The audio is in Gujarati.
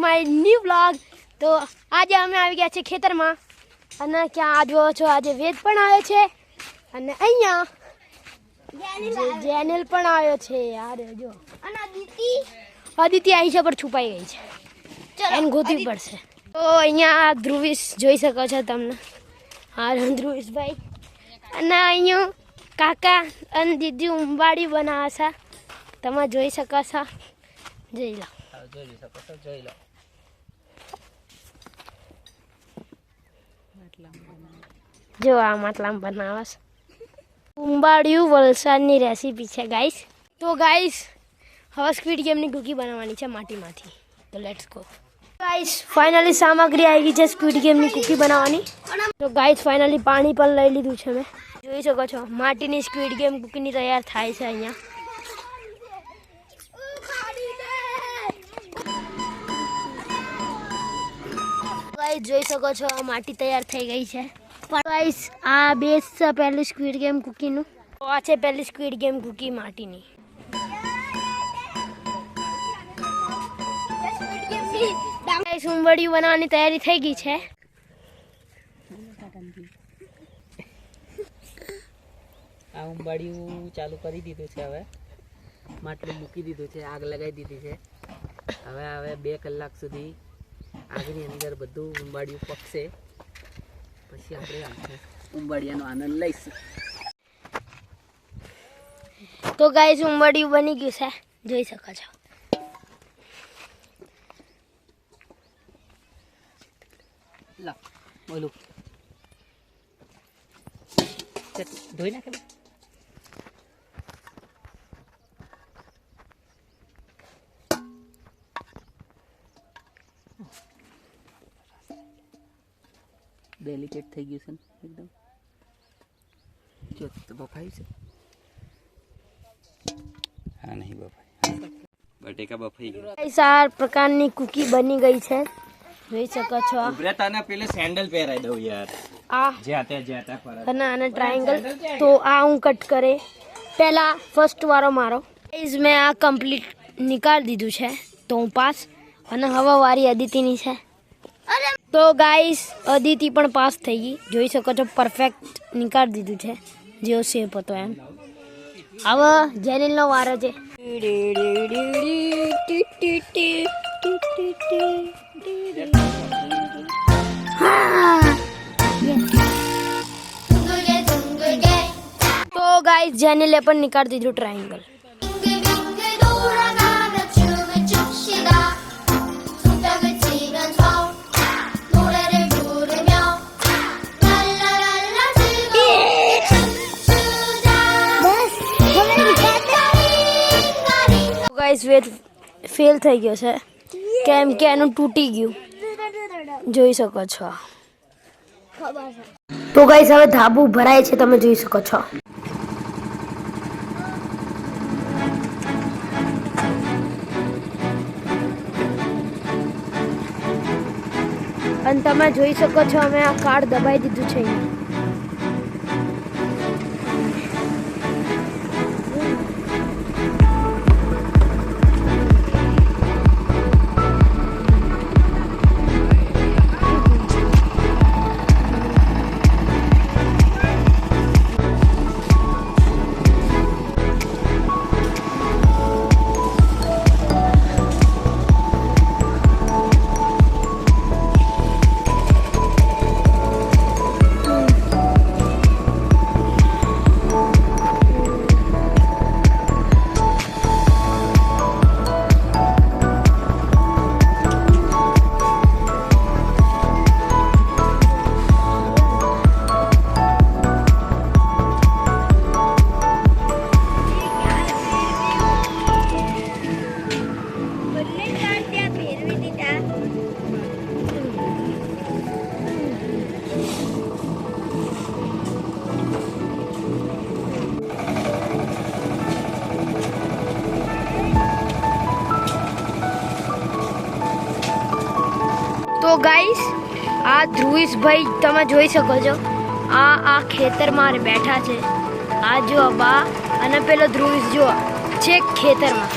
My new blog. તો આજે અમે આવી ગયા છે ખેતરમાં અને ક્યાં આ જોવો છો આજે વેદ પણ આવ્યો છે અને અહીંયા જેનિલ પણ આવ્યો છે યાર જો અને અદિતિ આવી છે પણ છુપાઈ ગઈ છે એને ગોતવી પડશે. તો અહીંયા ધ્રુવીશ જોઈ શકો છો તમને. હા ધ્રુવીશભાઈ અને અહીંયા કાકા અને દીદી ઉંબાડી બનાવે છે તમે જોઈ શકો છો. જોઈ લો જોઈ લો. જો આ માટલામાં બનાવે છે. ઉંબાડિયું વલસાડની રેસીપી છે ગાઈસ. તો ગાઈસ હવે સ્ક્વિડ ગેમની કૂકી બનાવવાની છે માટીમાંથી. તો લેટ્સ ગો ગાઈસ. ફાઇનલી સામગ્રી આવી ગઈ છે સ્ક્વિડ ગેમની કૂકી બનાવવાની. તો ગાઈસ ફાઇનલી પાણી પણ લઈ લીધું છે મેં. જોઈ શકો છો માટીની સ્ક્વિડ ગેમ કૂકીની તૈયાર થાય છે અહીંયા. ગાઈસ જોઈ શકો છો માટી તૈયાર થઈ ગઈ છે. ગાઈસ આ બેસ છે પહેલી સ્ક્વિડ ગેમ કૂકીનું. તો આ છે પહેલી સ્ક્વિડ ગેમ કૂકી માટીની. ગાઈસ ઉંબાડિયું બનાવવાની તૈયારી થઈ ગઈ છે. આ ઉંબાડિયું ચાલુ કરી દીધું છે. હવે માટલું મૂકી દીધું છે, આગ લગાવી દીધી છે. હવે 2 કલાક સુધી આગની અંદર બધું ઉંબાડિયું પકશે પછી આપણે ઉંબાડિયાનો આનંદ લઈશું. તો ગાઈસ ઉંબાડિયું બની ગયું છે જોઈ શકો છો. લો બોલું ધોઈ નાખે. ડેલિકેટ થઈ ગયું છે ને એકદમ. જો તો બફાઈ છે. હા નહીં બફાઈ, બટેકા બફાઈ ગયા. ગાઈસ આ પ્રકારની કૂકી બની ગઈ છે જોઈ શકો છો. ઉભરેતાને પેલે સેન્ડલ પહેરાઈ દઉં યાર. આ જ્યાં પર અને આને ટ્રાયંગલ. તો આ હું કટ કરે પહેલા ફર્સ્ટ વારો મારો. ગાઈસ મેં આ કમ્પ્લીટ નીકાળી દીધું છે તો હું પાસ. અને હવે વારી અદિતિની છે. તો ગાઈસ અદિતિ પણ પાસ થઈ ગઈ જોઈ શકો છો. પરફેક્ટ નીકાળી દીધું છે જેવો શેપ હતો એમ. હવે જેનિલનો વારો છે. તો ગાઈસ જેનિલે પણ નીકાળી દીધું ટ્રાયંગલ. ગાઈસ વેટ ફેલ થઈ ગયો છે કેમ કે એનું તૂટી ગયું જોઈ શકો છો. તો ગાઈસ હવે ધાબુ ભરાય છે તમે જોઈ શકો છો. અને તમે જોઈ શકો છો અમે આ કાર્ડ દબાઈ દીધું છે અહીંયા. તો ગાઈસ આ ધ્રુવીશભાઈ તમે જોઈ શકો છો. આ ખેતરમાં બેઠા છે. આ જો બા અને પેલો ધ્રુવીશ જો છે ખેતરમાં.